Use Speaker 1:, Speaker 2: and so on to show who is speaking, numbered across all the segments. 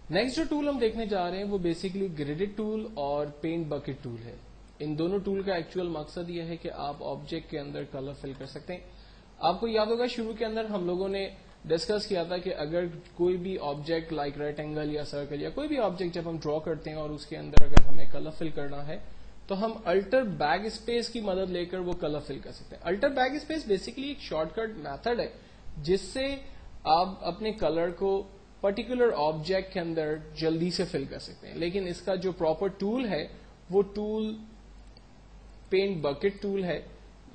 Speaker 1: Next جو tool ہم دیکھنے جا رہے ہیں وہ بیسیکلی گریڈڈ ٹول اور پینٹ بکٹ ٹول ہے. ان دونوں ٹول کا ایکچوئل مقصد یہ ہے کہ آپ آبجیکٹ کے اندر کلر فل کر سکتے ہیں. آپ کو یاد ہوگا شروع کے اندر ہم لوگوں نے ڈسکس کیا تھا کہ اگر کوئی بھی آبجیکٹ لائک ریکٹینگل یا سرکل یا کوئی بھی آبجیکٹ جب ہم ڈرا کرتے ہیں اور اس کے اندر اگر ہمیں کلر فل کرنا ہے تو ہم الٹر بیک اسپیس کی مدد لے کر وہ کلر فل کر سکتے ہیں. الٹر بیک اسپیس بیسیکلی ایک شارٹ کٹ میتھڈ ہے جس سے آپ اپنے کلر کو پرٹیکولر آبجیکٹ کے اندر جلدی سے فل کر سکتے ہیں. لیکن اس کا جو پراپر ٹول ہے وہ ٹول پینٹ بکٹ ٹول ہے.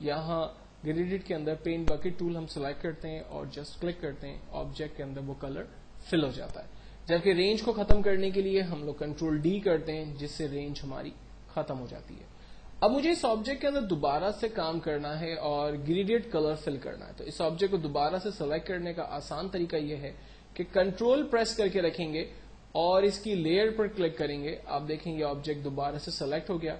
Speaker 1: یہاں گریڈڈ کے اندر پینٹ بکٹ ٹول ہم سلیکٹ کرتے ہیں اور جسٹ کلک کرتے ہیں, آبجیکٹ کے اندر وہ کلر فل ہو جاتا ہے. جبکہ رینج کو ختم کرنے کے لیے ہم لوگ کنٹرول ڈی کرتے ہیں جس سے رینج ہماری ختم ہو جاتی ہے. اب مجھے اس آبجیکٹ کے اندر دوبارہ سے کام کرنا ہے اور گریڈیٹ کلر فل کرنا ہے. تو اس آبجیکٹ کو دوبارہ سے سلیکٹ کرنے کا آسان طریقہ یہ ہے کہ کنٹرول پریس کر کے رکھیں گے اور اس کی لیئر پر کلک کریں گے. آپ دیکھیں گے آبجیکٹ دوبارہ سے سلیکٹ ہو گیا.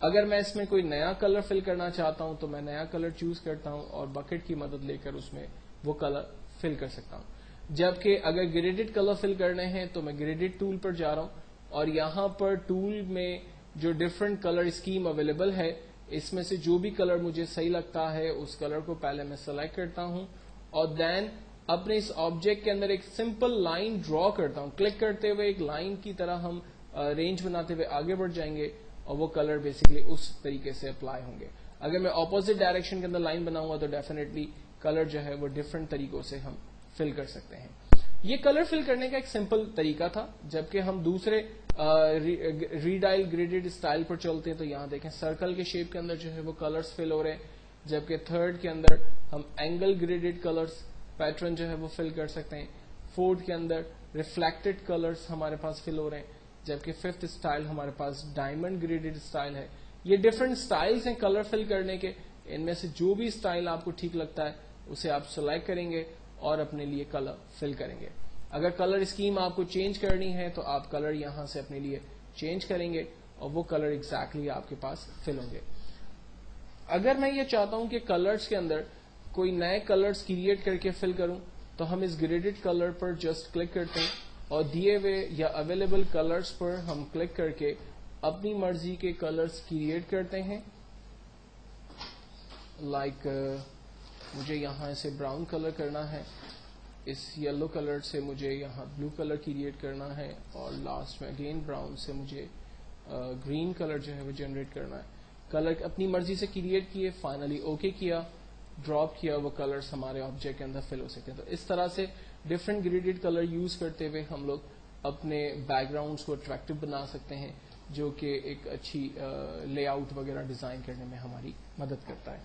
Speaker 1: اگر میں اس میں کوئی نیا کلر فل کرنا چاہتا ہوں تو میں نیا کلر چوز کرتا ہوں اور بکٹ کی مدد لے کر اس میں وہ کلر فل کر سکتا ہوں. جبکہ اگر گریڈیٹ کلر فل کرنے ہیں تو میں گریڈیٹ ٹول پر جا رہا ہوں اور یہاں پر ٹول میں جو ڈفرنٹ کلر اسکیم اویلیبل ہے اس میں سے جو بھی کلر مجھے صحیح لگتا ہے اس کلر کو پہلے میں سلیکٹ کرتا ہوں اور دین اپنے اس آبجیکٹ کے اندر ایک سمپل لائن ڈرا کرتا ہوں. کلک کرتے ہوئے ایک لائن کی طرح ہم رینج بناتے ہوئے آگے بڑھ جائیں گے اور وہ کلر بیسیکلی اس طریقے سے اپلائی ہوں گے. اگر میں اپوزٹ ڈائریکشن کے اندر لائن بناؤں گا تو ڈیفینیٹلی کلر جو ہے وہ ڈفرنٹ طریقوں سے ہم فل کر سکتے ہیں. یہ کلر فل کرنے کا ایک سمپل طریقہ تھا. جبکہ ہم دوسرے ریڈائل گریڈڈ اسٹائل پر چلتے ہیں تو یہاں دیکھیں سرکل کے شیپ کے اندر جو ہے وہ کلرز فل ہو رہے ہیں. جبکہ تھرڈ کے اندر ہم اینگل گریڈڈ کلرز پیٹرن جو ہے وہ فل کر سکتے ہیں. فورتھ کے اندر ریفلیکٹڈ کلرز ہمارے پاس فل ہو رہے ہیں. جبکہ ففتھ اسٹائل ہمارے پاس ڈائمنڈ گریڈڈ اسٹائل ہے. یہ ڈفرنٹ اسٹائلز ہیں کلر فل کرنے کے. ان میں سے جو بھی اسٹائل آپ کو ٹھیک لگتا ہے اسے آپ سلیکٹ کریں گے اور اپنے لیے کلر فل کریں گے. اگر کلر اسکیم آپ کو چینج کرنی ہے تو آپ کلر یہاں سے اپنے لیے چینج کریں گے اور وہ کلر ایگزیکٹلی آپ کے پاس فل ہوں گے. اگر میں یہ چاہتا ہوں کہ کلرز کے اندر کوئی نئے کلرز کریٹ کر کے فل کروں تو ہم اس گریڈڈ کلر پر جسٹ کلک کرتے ہیں اور دیے ہوئے یا اویلیبل کلرز پر ہم کلک کر کے اپنی مرضی کے کلرز کریٹ کرتے ہیں. لائک مجھے یہاں اسے براؤن کلر کرنا ہے, اس یلو کلر سے مجھے یہاں بلو کلر کریٹ کرنا ہے اور لاسٹ میں اگین براؤن سے مجھے گرین کلر جو ہے وہ جنریٹ کرنا ہے. کلر اپنی مرضی سے کریٹ کیے, فائنلی اوکے کیا, ڈراپ کیا, وہ کلرز ہمارے آبجیکٹ کے اندر فل ہو سکتے ہیں. تو اس طرح سے ڈفرنٹ گریڈڈ کلر یوز کرتے ہوئے ہم لوگ اپنے بیک گراؤنڈس کو اٹریکٹیو بنا سکتے ہیں جو کہ ایک اچھی لے آؤٹ وغیرہ ڈیزائن کرنے میں ہماری مدد کرتا ہے.